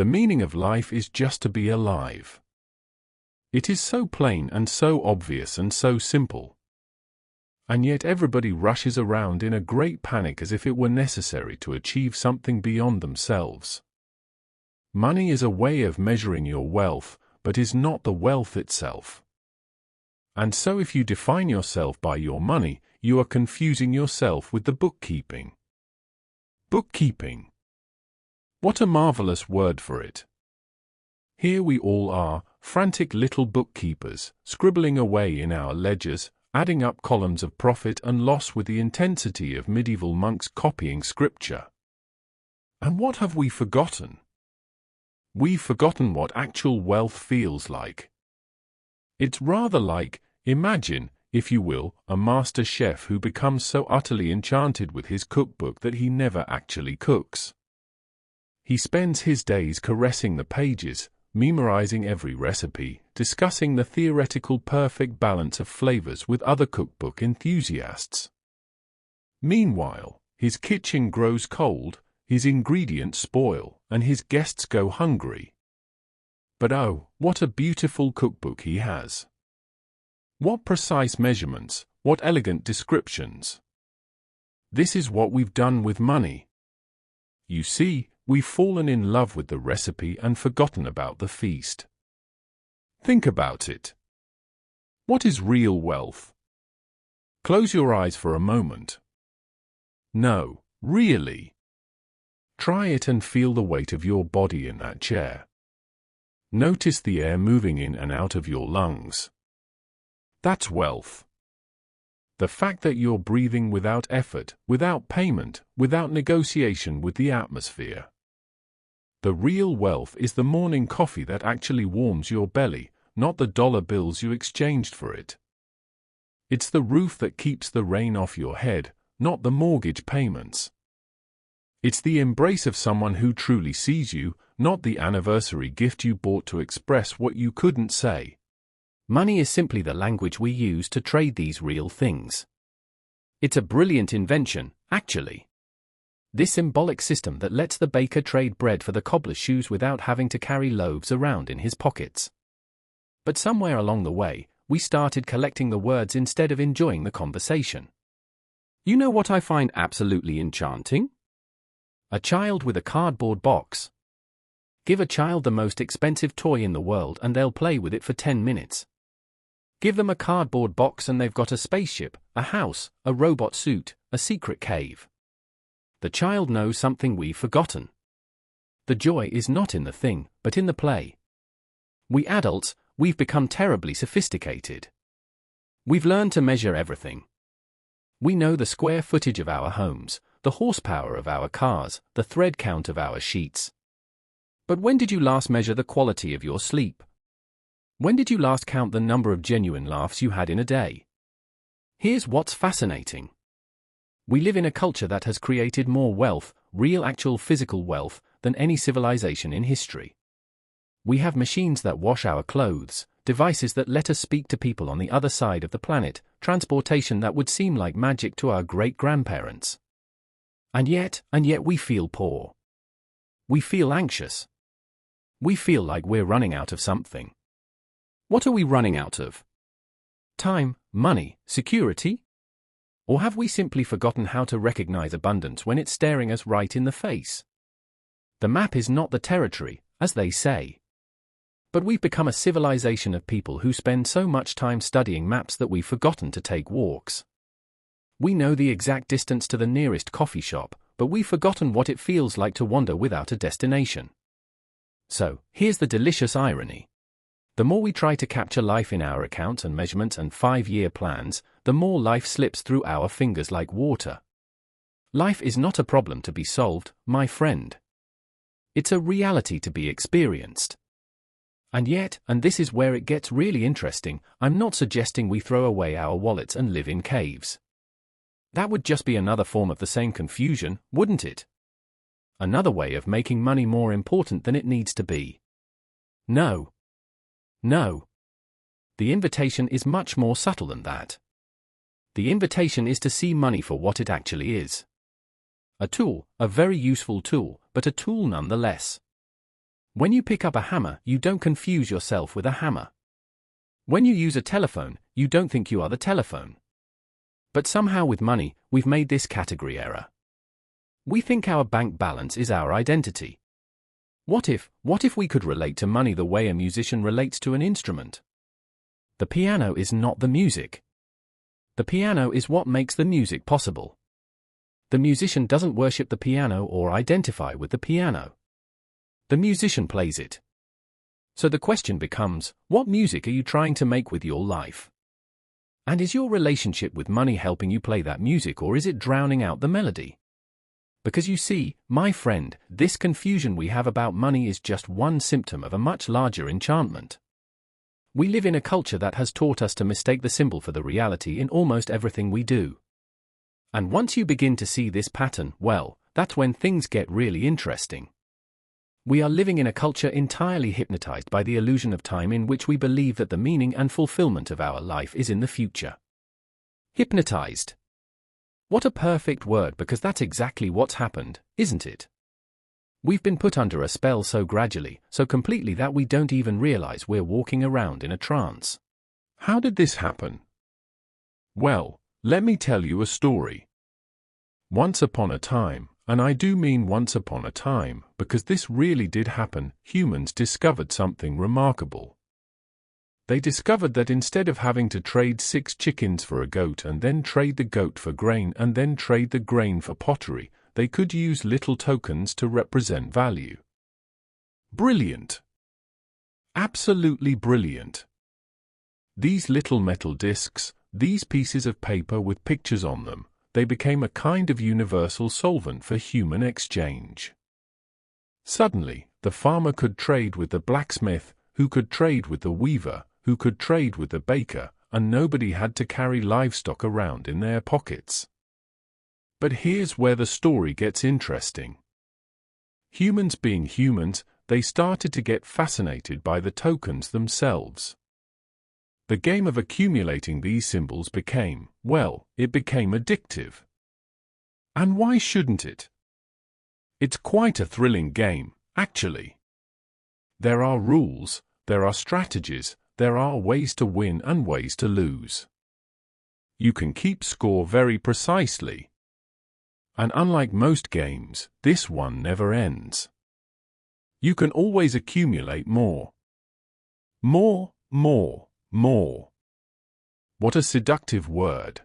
The meaning of life is just to be alive. It is so plain and so obvious and so simple. And yet everybody rushes around in a great panic as if it were necessary to achieve something beyond themselves. Money is a way of measuring your wealth, but is not the wealth itself. And so if you define yourself by your money, you are confusing yourself with the bookkeeping. Bookkeeping. What a marvelous word for it. Here we all are, frantic little bookkeepers, scribbling away in our ledgers, adding up columns of profit and loss with the intensity of medieval monks copying scripture. And what have we forgotten? We've forgotten what actual wealth feels like. It's rather like, imagine, if you will, a master chef who becomes so utterly enchanted with his cookbook that he never actually cooks. He spends his days caressing the pages, memorizing every recipe, discussing the theoretical perfect balance of flavors with other cookbook enthusiasts. Meanwhile, his kitchen grows cold, his ingredients spoil, and his guests go hungry. But oh, what a beautiful cookbook he has! What precise measurements, what elegant descriptions! This is what we've done with money. You see, we've fallen in love with the recipe and forgotten about the feast. Think about it. What is real wealth? Close your eyes for a moment. No, really. Try it and feel the weight of your body in that chair. Notice the air moving in and out of your lungs. That's wealth. The fact that you're breathing without effort, without payment, without negotiation with the atmosphere. The real wealth is the morning coffee that actually warms your belly, not the dollar bills you exchanged for it. It's the roof that keeps the rain off your head, not the mortgage payments. It's the embrace of someone who truly sees you, not the anniversary gift you bought to express what you couldn't say. Money is simply the language we use to trade these real things. It's a brilliant invention, actually. This symbolic system that lets the baker trade bread for the cobbler's shoes without having to carry loaves around in his pockets. But somewhere along the way, we started collecting the words instead of enjoying the conversation. You know what I find absolutely enchanting? A child with a cardboard box. Give a child the most expensive toy in the world and they'll play with it for 10 minutes. Give them a cardboard box and they've got a spaceship, a house, a robot suit, a secret cave. The child knows something we've forgotten. The joy is not in the thing, but in the play. We adults, we've become terribly sophisticated. We've learned to measure everything. We know the square footage of our homes, the horsepower of our cars, the thread count of our sheets. But when did you last measure the quality of your sleep? When did you last count the number of genuine laughs you had in a day? Here's what's fascinating. We live in a culture that has created more wealth, real actual physical wealth, than any civilization in history. We have machines that wash our clothes, devices that let us speak to people on the other side of the planet, transportation that would seem like magic to our great-grandparents. And yet we feel poor. We feel anxious. We feel like we're running out of something. What are we running out of? Time, money, security? Or have we simply forgotten how to recognize abundance when it's staring us right in the face? The map is not the territory, as they say. But we've become a civilization of people who spend so much time studying maps that we've forgotten to take walks. We know the exact distance to the nearest coffee shop, but we've forgotten what it feels like to wander without a destination. So, here's the delicious irony. The more we try to capture life in our accounts and measurements and 5-year plans, the more life slips through our fingers like water. Life is not a problem to be solved, my friend. It's a reality to be experienced. And yet, and this is where it gets really interesting, I'm not suggesting we throw away our wallets and live in caves. That would just be another form of the same confusion, wouldn't it? Another way of making money more important than it needs to be. No. No. The invitation is much more subtle than that. The invitation is to see money for what it actually is. A tool, a very useful tool, but a tool nonetheless. When you pick up a hammer, you don't confuse yourself with a hammer. When you use a telephone, you don't think you are the telephone. But somehow with money, we've made this category error. We think our bank balance is our identity. What if we could relate to money the way a musician relates to an instrument? The piano is not the music. The piano is what makes the music possible. The musician doesn't worship the piano or identify with the piano. The musician plays it. So the question becomes, what music are you trying to make with your life? And is your relationship with money helping you play that music, or is it drowning out the melody? Because you see, my friend, this confusion we have about money is just one symptom of a much larger enchantment. We live in a culture that has taught us to mistake the symbol for the reality in almost everything we do. And once you begin to see this pattern, well, that's when things get really interesting. We are living in a culture entirely hypnotized by the illusion of time, in which we believe that the meaning and fulfillment of our life is in the future. Hypnotized. What a perfect word, because that's exactly what's happened, isn't it? We've been put under a spell so gradually, so completely, that we don't even realize we're walking around in a trance. How did this happen? Well, let me tell you a story. Once upon a time, and I do mean once upon a time, because this really did happen, humans discovered something remarkable. They discovered that instead of having to trade 6 chickens for a goat, and then trade the goat for grain, and then trade the grain for pottery, they could use little tokens to represent value. Brilliant! Absolutely brilliant! These little metal discs, these pieces of paper with pictures on them, they became a kind of universal solvent for human exchange. Suddenly, the farmer could trade with the blacksmith, who could trade with the weaver, who could trade with the baker, and nobody had to carry livestock around in their pockets. But here's where the story gets interesting. Humans being humans, they started to get fascinated by the tokens themselves. The game of accumulating these symbols became, well, it became addictive. And why shouldn't it? It's quite a thrilling game, actually. There are rules, there are strategies, there are ways to win and ways to lose. You can keep score very precisely. And unlike most games, this one never ends. You can always accumulate more. More, more. More. What a seductive word.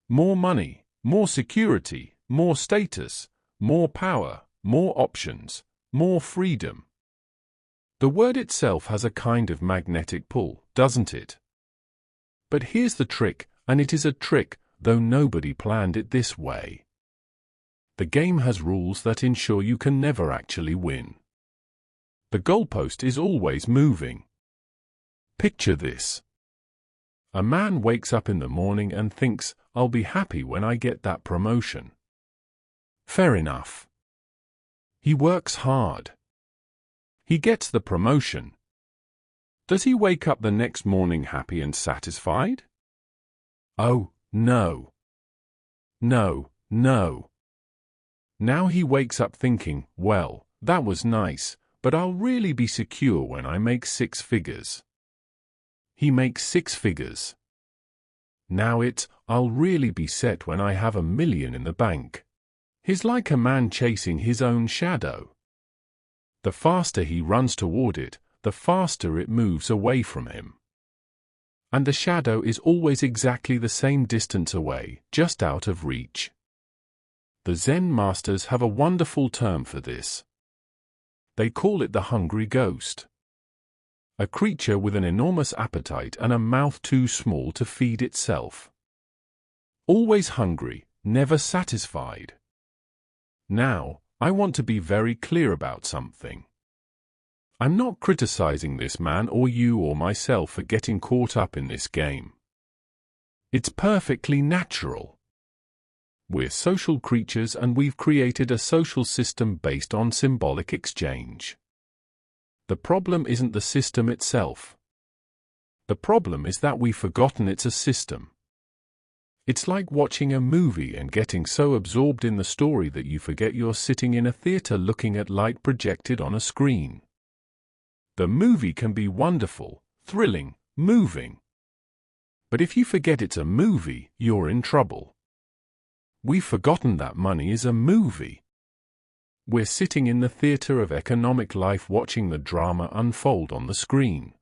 More money, more security, more status, more power, more options, more freedom. The word itself has a kind of magnetic pull, doesn't it? But here's the trick, and it is a trick, though nobody planned it this way. The game has rules that ensure you can never actually win. The goalpost is always moving. Picture this. A man wakes up in the morning and thinks, I'll be happy when I get that promotion. Fair enough. He works hard. He gets the promotion. Does he wake up the next morning happy and satisfied? Oh, no. No, no. Now he wakes up thinking, well, that was nice, but I'll really be secure when I make 6 figures. He makes 6 figures. Now it's, I'll really be set when I have $1 million in the bank. He's like a man chasing his own shadow. The faster he runs toward it, the faster it moves away from him. And the shadow is always exactly the same distance away, just out of reach. The Zen masters have a wonderful term for this. They call it the hungry ghost. A creature with an enormous appetite and a mouth too small to feed itself. Always hungry, never satisfied. Now, I want to be very clear about something. I'm not criticizing this man or you or myself for getting caught up in this game. It's perfectly natural. We're social creatures, and we've created a social system based on symbolic exchange. The problem isn't the system itself. The problem is that we've forgotten it's a system. It's like watching a movie and getting so absorbed in the story that you forget you're sitting in a theater looking at light projected on a screen. The movie can be wonderful, thrilling, moving. But if you forget it's a movie, you're in trouble. We've forgotten that money is a movie. We're sitting in the theater of economic life watching the drama unfold on the screen.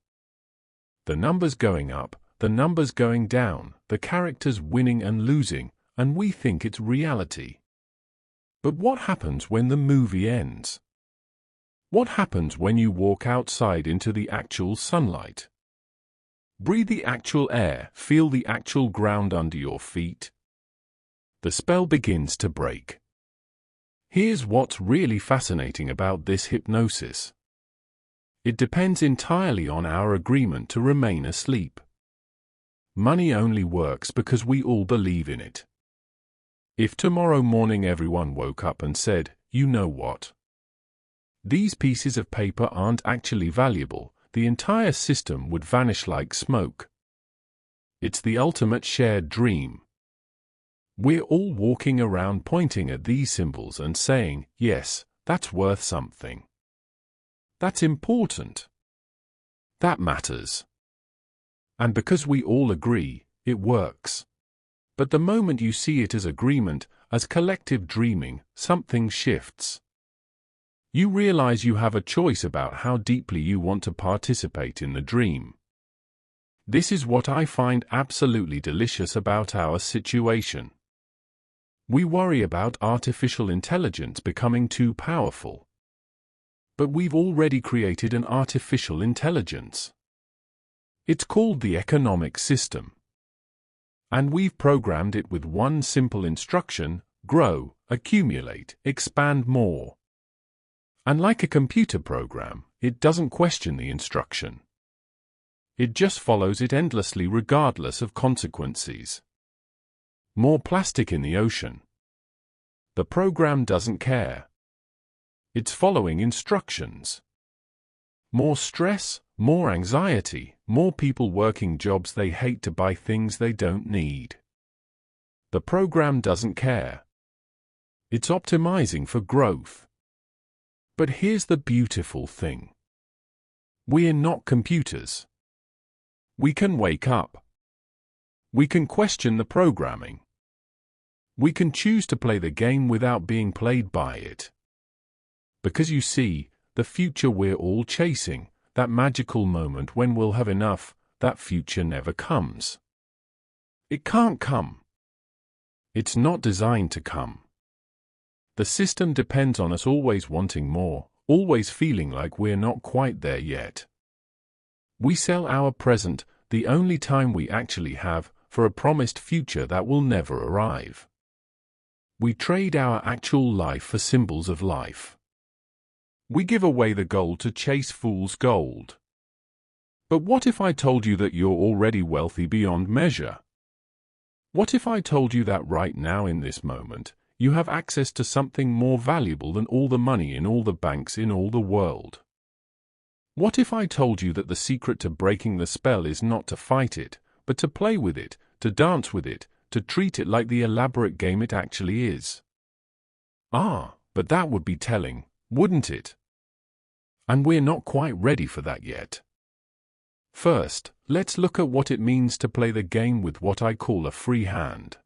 The numbers going up, the numbers going down, the characters winning and losing, and we think it's reality. But what happens when the movie ends? What happens when you walk outside into the actual sunlight? Breathe the actual air, feel the actual ground under your feet? The spell begins to break. Here's what's really fascinating about this hypnosis. It depends entirely on our agreement to remain asleep. Money only works because we all believe in it. If tomorrow morning everyone woke up and said, "You know what? These pieces of paper aren't actually valuable," the entire system would vanish like smoke. It's the ultimate shared dream. We're all walking around pointing at these symbols and saying, "Yes, that's worth something. That's important. That matters." And because we all agree, it works. But the moment you see it as agreement, as collective dreaming, something shifts. You realize you have a choice about how deeply you want to participate in the dream. This is what I find absolutely delicious about our situation. We worry about artificial intelligence becoming too powerful. But we've already created an artificial intelligence. It's called the economic system. And we've programmed it with one simple instruction: grow, accumulate, expand more. And like a computer program, it doesn't question the instruction. It just follows it endlessly regardless of consequences. More plastic in the ocean. The program doesn't care. It's following instructions. More stress, more anxiety, more people working jobs they hate to buy things they don't need. The program doesn't care. It's optimizing for growth. But here's the beautiful thing. We're not computers. We can wake up. We can question the programming. We can choose to play the game without being played by it. Because you see, the future we're all chasing, that magical moment when we'll have enough, that future never comes. It can't come. It's not designed to come. The system depends on us always wanting more, always feeling like we're not quite there yet. We sell our present, the only time we actually have, for a promised future that will never arrive. We trade our actual life for symbols of life. We give away the gold to chase fool's gold. But what if I told you that you're already wealthy beyond measure? What if I told you that right now in this moment, you have access to something more valuable than all the money in all the banks in all the world? What if I told you that the secret to breaking the spell is not to fight it, but to play with it, to dance with it, to treat it like the elaborate game it actually is? But that would be telling, wouldn't it? And we're not quite ready for that yet. First, let's look at what it means to play the game with what I call a free hand.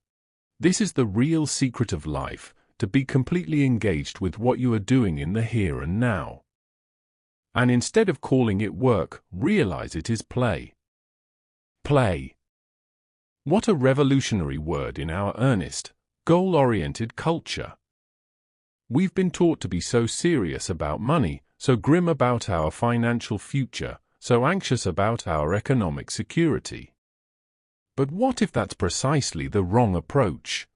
This is the real secret of life, to be completely engaged with what you are doing in the here and now. And instead of calling it work, realize it is play. Play. What a revolutionary word in our earnest, goal-oriented culture. We've been taught to be so serious about money, so grim about our financial future, so anxious about our economic security. But what if that's precisely the wrong approach?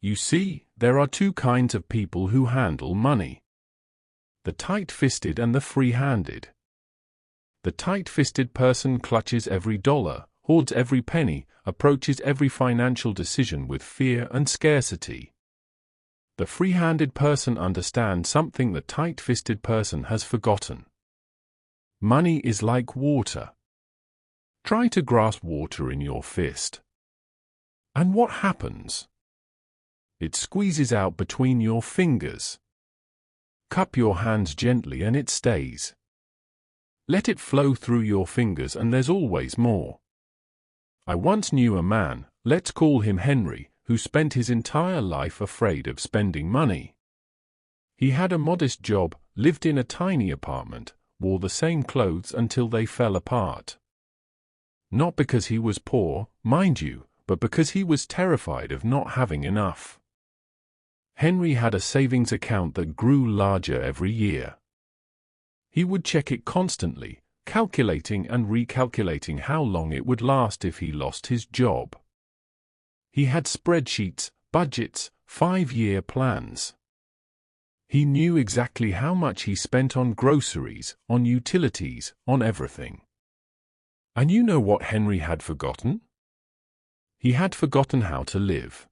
You see, there are two kinds of people who handle money: the tight-fisted and the free-handed. The tight-fisted person clutches every dollar, hoards every penny, approaches every financial decision with fear and scarcity. The free-handed person understands something the tight-fisted person has forgotten. Money is like water. Try to grasp water in your fist. And what happens? It squeezes out between your fingers. Cup your hands gently and it stays. Let it flow through your fingers and there's always more. I once knew a man, let's call him Henry, who spent his entire life afraid of spending money. He had a modest job, lived in a tiny apartment, wore the same clothes until they fell apart. Not because he was poor, mind you, but because he was terrified of not having enough. Henry had a savings account that grew larger every year. He would check it constantly, calculating and recalculating how long it would last if he lost his job. He had spreadsheets, budgets, 5-year plans. He knew exactly how much he spent on groceries, on utilities, on everything. And you know what Henry had forgotten? He had forgotten how to live.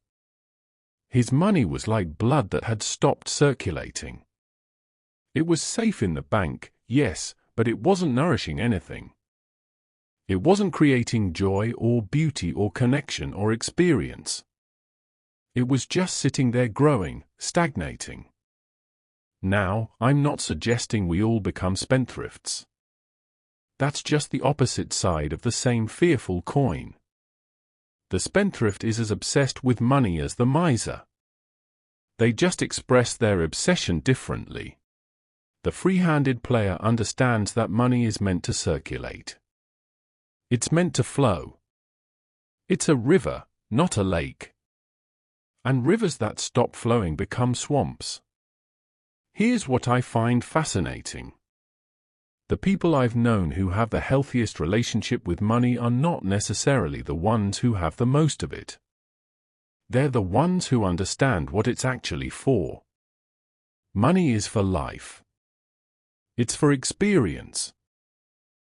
His money was like blood that had stopped circulating. It was safe in the bank, yes, but it wasn't nourishing anything. It wasn't creating joy or beauty or connection or experience. It was just sitting there growing, stagnating. Now, I'm not suggesting we all become spendthrifts. That's just the opposite side of the same fearful coin. The spendthrift is as obsessed with money as the miser. They just express their obsession differently. The free-handed player understands that money is meant to circulate. It's meant to flow. It's a river, not a lake. And rivers that stop flowing become swamps. Here's what I find fascinating. The people I've known who have the healthiest relationship with money are not necessarily the ones who have the most of it. They're the ones who understand what it's actually for. Money is for life. It's for experience.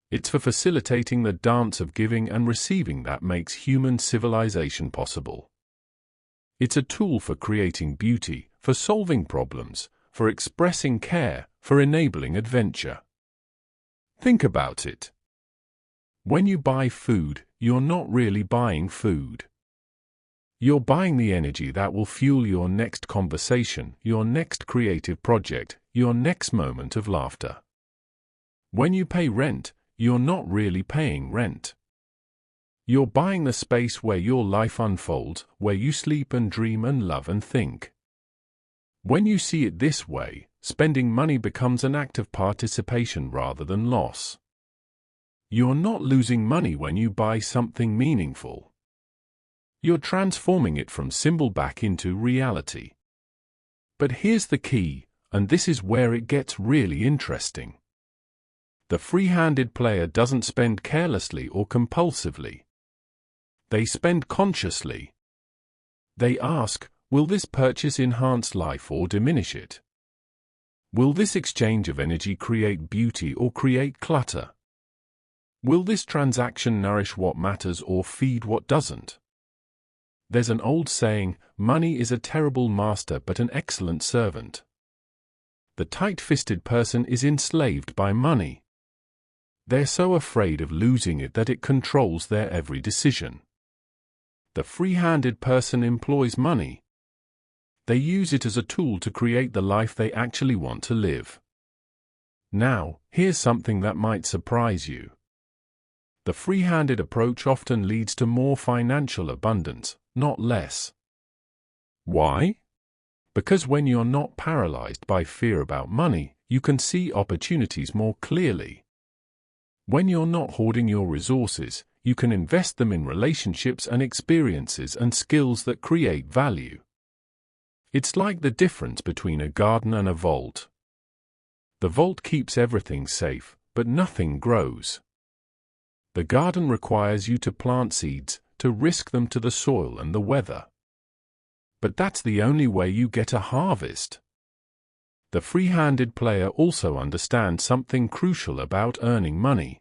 It's for facilitating the dance of giving and receiving that makes human civilization possible. It's a tool for creating beauty, for solving problems, for expressing care, for enabling adventure. Think about it. When you buy food, you're not really buying food. You're buying the energy that will fuel your next conversation, your next creative project, your next moment of laughter. When you pay rent, you're not really paying rent. You're buying the space where your life unfolds, where you sleep and dream and love and think. When you see it this way, spending money becomes an act of participation rather than loss. You're not losing money when you buy something meaningful. You're transforming it from symbol back into reality. But here's the key, and this is where it gets really interesting. The free-handed player doesn't spend carelessly or compulsively. They spend consciously. They ask, will this purchase enhance life or diminish it? Will this exchange of energy create beauty or create clutter? Will this transaction nourish what matters or feed what doesn't? There's an old saying, money is a terrible master but an excellent servant. The tight-fisted person is enslaved by money. They're so afraid of losing it that it controls their every decision. The free-handed person employs money. They use it as a tool to create the life they actually want to live. Now, here's something that might surprise you. The free-handed approach often leads to more financial abundance, not less. Why? Because when you're not paralyzed by fear about money, you can see opportunities more clearly. When you're not hoarding your resources, you can invest them in relationships and experiences and skills that create value. It's like the difference between a garden and a vault. The vault keeps everything safe, but nothing grows. The garden requires you to plant seeds, to risk them to the soil and the weather. But that's the only way you get a harvest. The free-handed player also understands something crucial about earning money.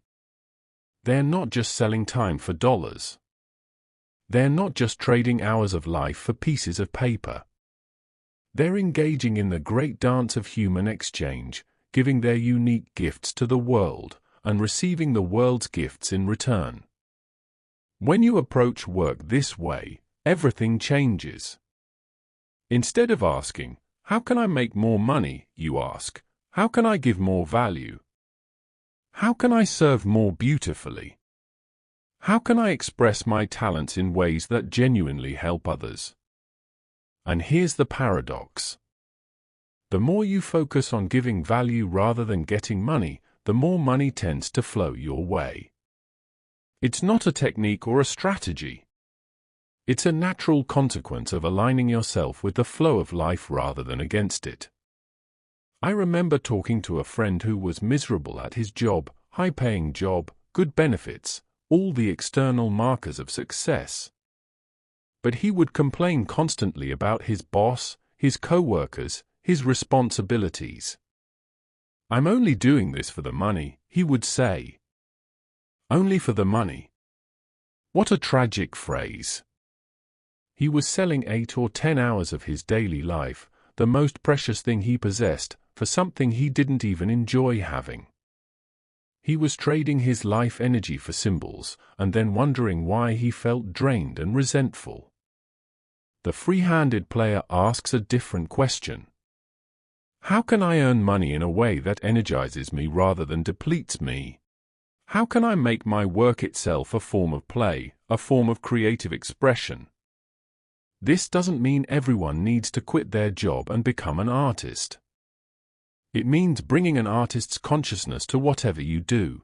They're not just selling time for dollars. They're not just trading hours of life for pieces of paper. They're engaging in the great dance of human exchange, giving their unique gifts to the world, and receiving the world's gifts in return. When you approach work this way, everything changes. Instead of asking, "How can I make more money?" you ask, "How can I give more value? How can I serve more beautifully? How can I express my talents in ways that genuinely help others?" And here's the paradox. The more you focus on giving value rather than getting money, the more money tends to flow your way. It's not a technique or a strategy. It's a natural consequence of aligning yourself with the flow of life rather than against it. I remember talking to a friend who was miserable at his job, high-paying job, good benefits, all the external markers of success. But he would complain constantly about his boss, his co-workers, his responsibilities. "I'm only doing this for the money," he would say. Only for the money. What a tragic phrase. He was selling 8 or 10 hours of his daily life, the most precious thing he possessed, for something he didn't even enjoy having. He was trading his life energy for symbols, and then wondering why he felt drained and resentful. The free-handed player asks a different question. How can I earn money in a way that energizes me rather than depletes me? How can I make my work itself a form of play, a form of creative expression? This doesn't mean everyone needs to quit their job and become an artist. It means bringing an artist's consciousness to whatever you do.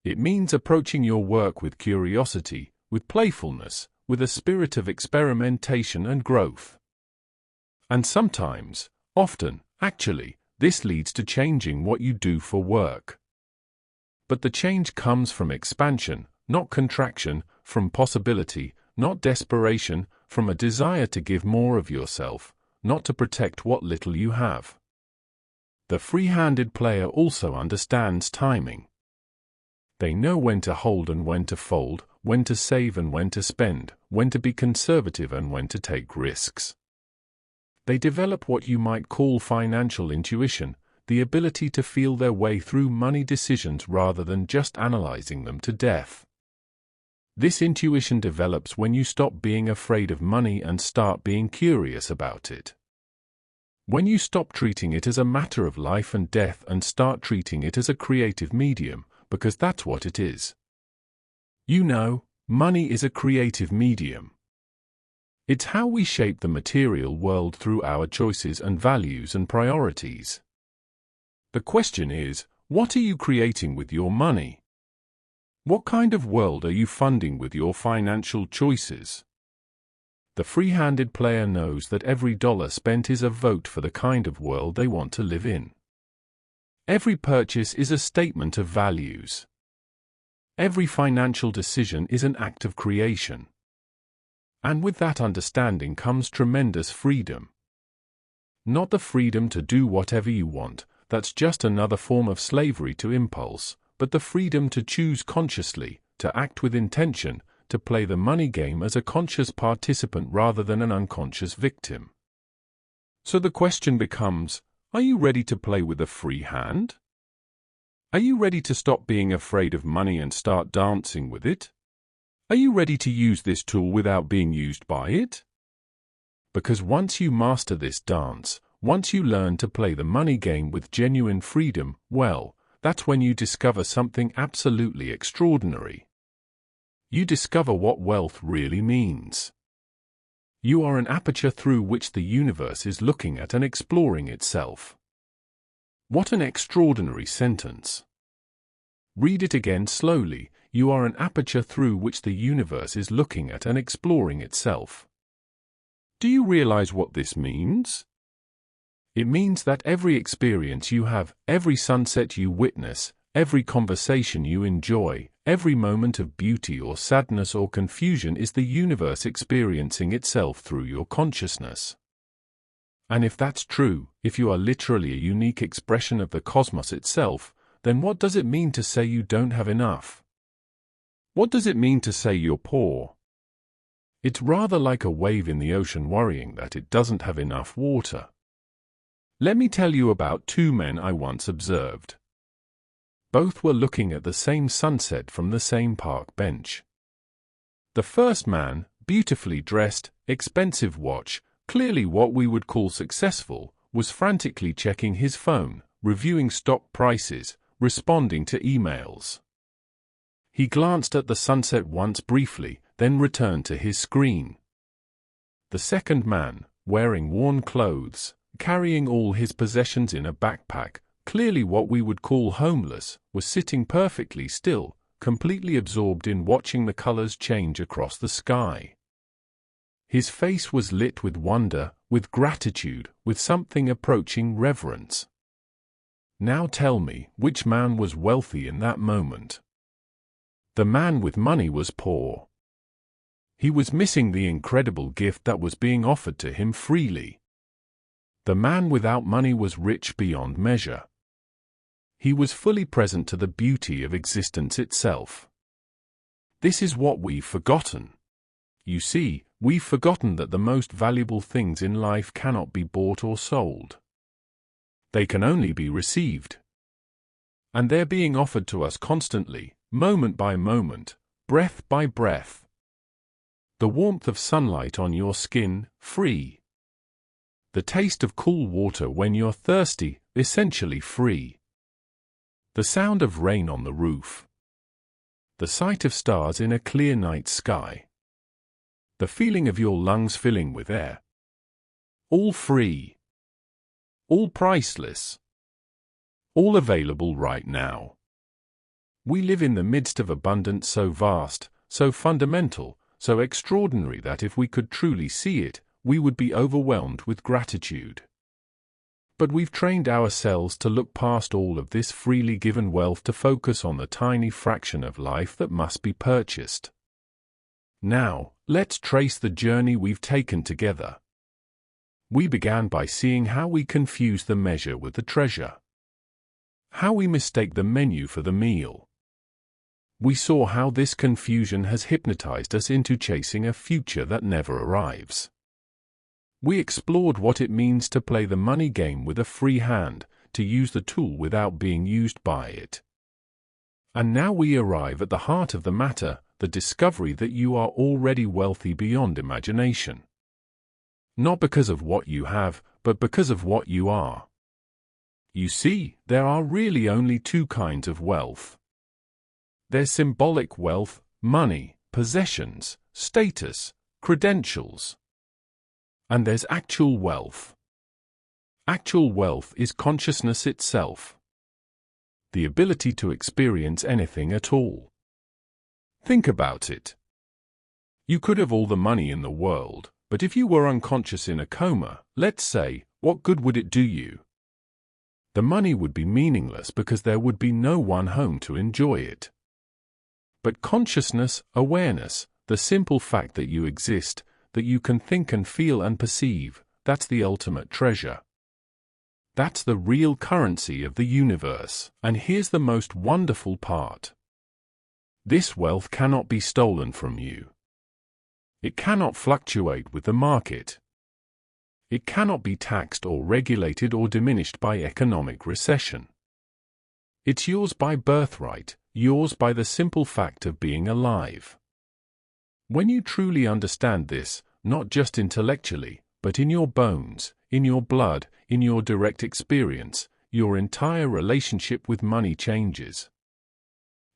It means approaching your work with curiosity, with playfulness, with a spirit of experimentation and growth. And sometimes, often, actually, this leads to changing what you do for work. But the change comes from expansion, not contraction, from possibility, not desperation, from a desire to give more of yourself, not to protect what little you have. The free-handed player also understands timing. They know when to hold and when to fold, when to save and when to spend, when to be conservative and when to take risks. They develop what you might call financial intuition, the ability to feel their way through money decisions rather than just analyzing them to death. This intuition develops when you stop being afraid of money and start being curious about it. When you stop treating it as a matter of life and death and start treating it as a creative medium, because that's what it is. You know, money is a creative medium. It's how we shape the material world through our choices and values and priorities. The question is, what are you creating with your money? What kind of world are you funding with your financial choices? The free-handed player knows that every dollar spent is a vote for the kind of world they want to live in. Every purchase is a statement of values. Every financial decision is an act of creation. And with that understanding comes tremendous freedom. Not the freedom to do whatever you want, that's just another form of slavery to impulse, but the freedom to choose consciously, to act with intention, to play the money game as a conscious participant rather than an unconscious victim. So the question becomes, are you ready to play with a free hand? Are you ready to stop being afraid of money and start dancing with it? Are you ready to use this tool without being used by it? Because once you master this dance, once you learn to play the money game with genuine freedom, well, that's when you discover something absolutely extraordinary. You discover what wealth really means. You are an aperture through which the universe is looking at and exploring itself. What an extraordinary sentence. Read it again slowly. You are an aperture through which the universe is looking at and exploring itself. Do you realize what this means? It means that every experience you have, every sunset you witness, every conversation you enjoy, every moment of beauty or sadness or confusion is the universe experiencing itself through your consciousness. And if that's true, if you are literally a unique expression of the cosmos itself, then what does it mean to say you don't have enough? What does it mean to say you're poor? It's rather like a wave in the ocean worrying that it doesn't have enough water. Let me tell you about 2 men I once observed. Both were looking at the same sunset from the same park bench. The first man, beautifully dressed, expensive watch, clearly what we would call successful, was frantically checking his phone, reviewing stock prices, responding to emails. He glanced at the sunset once briefly, then returned to his screen. The second man, wearing worn clothes, carrying all his possessions in a backpack, clearly what we would call homeless, was sitting perfectly still, completely absorbed in watching the colors change across the sky. His face was lit with wonder, with gratitude, with something approaching reverence. Now tell me, which man was wealthy in that moment? The man with money was poor. He was missing the incredible gift that was being offered to him freely. The man without money was rich beyond measure. He was fully present to the beauty of existence itself. This is what we've forgotten. You see, we've forgotten that the most valuable things in life cannot be bought or sold. They can only be received. And they're being offered to us constantly, moment by moment, breath by breath. The warmth of sunlight on your skin, free. The taste of cool water when you're thirsty, essentially free. The sound of rain on the roof. The sight of stars in a clear night sky. The feeling of your lungs filling with air. All free. All priceless. All available right now. We live in the midst of abundance so vast, so fundamental, so extraordinary that if we could truly see it, we would be overwhelmed with gratitude. But we've trained ourselves to look past all of this freely given wealth to focus on the tiny fraction of life that must be purchased. Now, let's trace the journey we've taken together. We began by seeing how we confuse the measure with the treasure. How we mistake the menu for the meal. We saw how this confusion has hypnotized us into chasing a future that never arrives. We explored what it means to play the money game with a free hand, to use the tool without being used by it. And now we arrive at the heart of the matter, the discovery that you are already wealthy beyond imagination. Not because of what you have, but because of what you are. You see, there are really only two kinds of wealth. There's symbolic wealth, money, possessions, status, credentials. And there's actual wealth. Actual wealth is consciousness itself. The ability to experience anything at all. Think about it. You could have all the money in the world, but if you were unconscious in a coma, let's say, what good would it do you? The money would be meaningless because there would be no one home to enjoy it. But consciousness, awareness, the simple fact that you exist, that you can think and feel and perceive, that's the ultimate treasure. That's the real currency of the universe. And here's the most wonderful part. This wealth cannot be stolen from you. It cannot fluctuate with the market. It cannot be taxed or regulated or diminished by economic recession. It's yours by birthright, yours by the simple fact of being alive. When you truly understand this, not just intellectually, but in your bones, in your blood, in your direct experience, your entire relationship with money changes.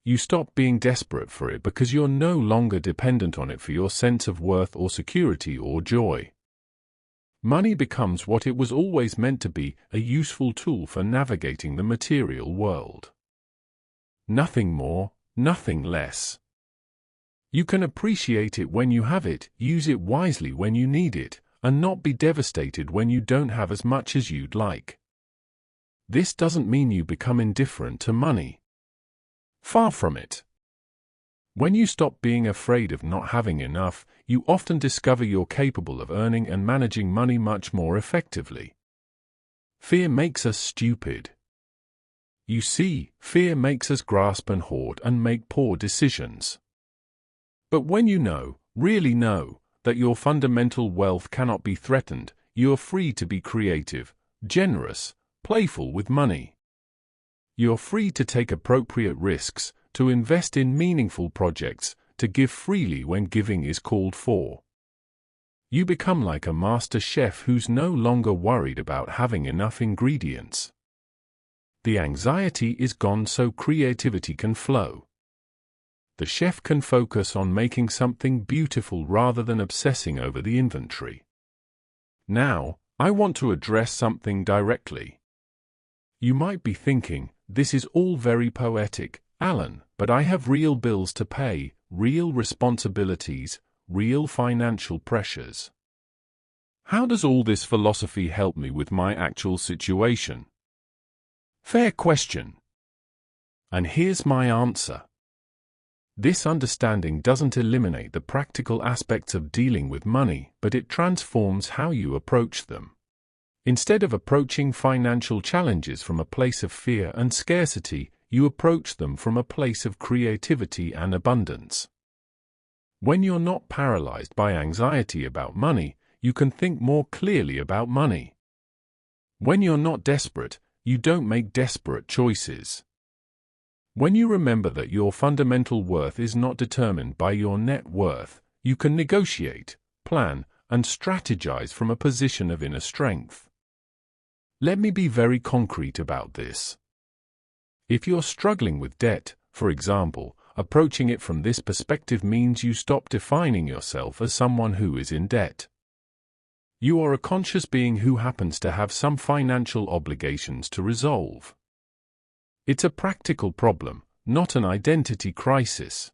You stop being desperate for it because you're no longer dependent on it for your sense of worth or security or joy. Money becomes what it was always meant to be, a useful tool for navigating the material world. Nothing more, nothing less. You can appreciate it when you have it, use it wisely when you need it, and not be devastated when you don't have as much as you'd like. This doesn't mean you become indifferent to money. Far from it. When you stop being afraid of not having enough, you often discover you're capable of earning and managing money much more effectively. Fear makes us stupid. You see, fear makes us grasp and hoard and make poor decisions. But when you know, really know, that your fundamental wealth cannot be threatened, you are free to be creative, generous, playful with money. You're free to take appropriate risks, to invest in meaningful projects, to give freely when giving is called for. You become like a master chef who's no longer worried about having enough ingredients. The anxiety is gone so creativity can flow. The chef can focus on making something beautiful rather than obsessing over the inventory. Now, I want to address something directly. You might be thinking, this is all very poetic, Alan, but I have real bills to pay, real responsibilities, real financial pressures. How does all this philosophy help me with my actual situation? Fair question. And here's my answer. This understanding doesn't eliminate the practical aspects of dealing with money, but it transforms how you approach them. Instead of approaching financial challenges from a place of fear and scarcity, you approach them from a place of creativity and abundance. When you're not paralyzed by anxiety about money, you can think more clearly about money. When you're not desperate, you don't make desperate choices. When you remember that your fundamental worth is not determined by your net worth, you can negotiate, plan, and strategize from a position of inner strength. Let me be very concrete about this. If you're struggling with debt, for example, approaching it from this perspective means you stop defining yourself as someone who is in debt. You are a conscious being who happens to have some financial obligations to resolve. It's a practical problem, not an identity crisis.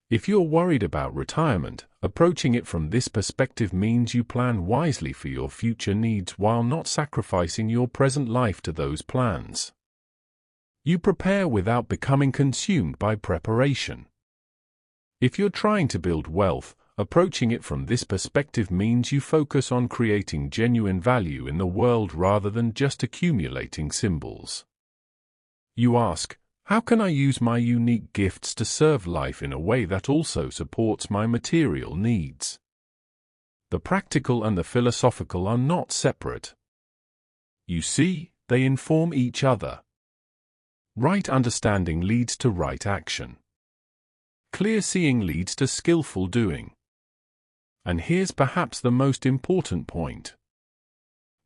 If you're worried about retirement, approaching it from this perspective means you plan wisely for your future needs while not sacrificing your present life to those plans. You prepare without becoming consumed by preparation. If you're trying to build wealth, approaching it from this perspective means you focus on creating genuine value in the world rather than just accumulating symbols. You ask, how can I use my unique gifts to serve life in a way that also supports my material needs? The practical and the philosophical are not separate. You see, they inform each other. Right understanding leads to right action. Clear seeing leads to skillful doing. And here's perhaps the most important point.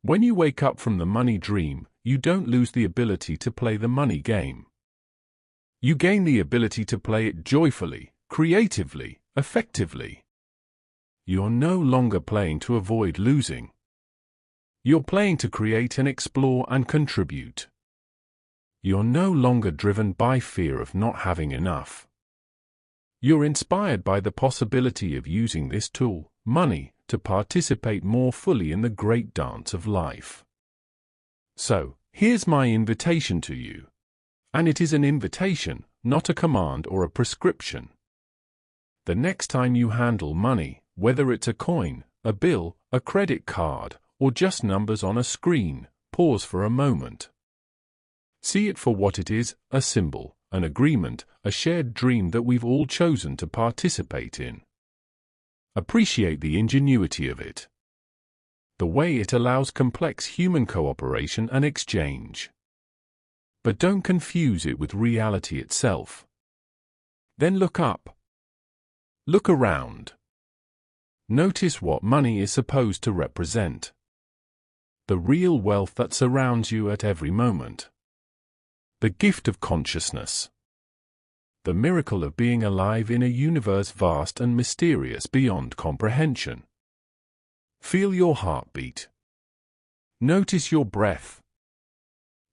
When you wake up from the money dream, you don't lose the ability to play the money game. You gain the ability to play it joyfully, creatively, effectively. You're no longer playing to avoid losing. You're playing to create and explore and contribute. You're no longer driven by fear of not having enough. You're inspired by the possibility of using this tool, money, to participate more fully in the great dance of life. So, here's my invitation to you. And it is an invitation, not a command or a prescription. The next time you handle money, whether it's a coin, a bill, a credit card, or just numbers on a screen, pause for a moment. See it for what it is, a symbol, an agreement, a shared dream that we've all chosen to participate in. Appreciate the ingenuity of it. The way it allows complex human cooperation and exchange. But don't confuse it with reality itself. Then look up. Look around. Notice what money is supposed to represent. The real wealth that surrounds you at every moment. The gift of consciousness. The miracle of being alive in a universe vast and mysterious beyond comprehension. Feel your heartbeat. Notice your breath.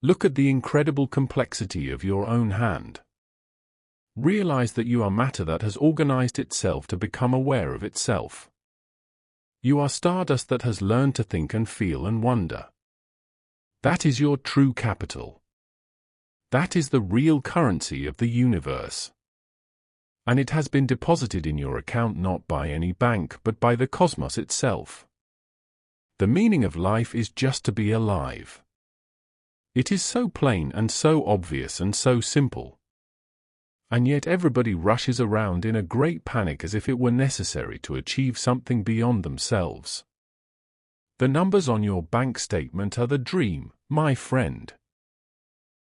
Look at the incredible complexity of your own hand. Realize that you are matter that has organized itself to become aware of itself. You are stardust that has learned to think and feel and wonder. That is your true capital. That is the real currency of the universe. And it has been deposited in your account not by any bank but by the cosmos itself. The meaning of life is just to be alive. It is so plain and so obvious and so simple. And yet everybody rushes around in a great panic as if it were necessary to achieve something beyond themselves. The numbers on your bank statement are the dream, my friend.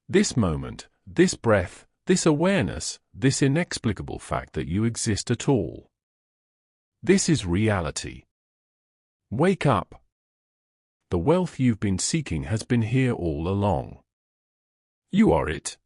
This moment, this breath, This awareness, this inexplicable fact that you exist at all. This is reality. Wake up. The wealth you've been seeking has been here all along. You are it.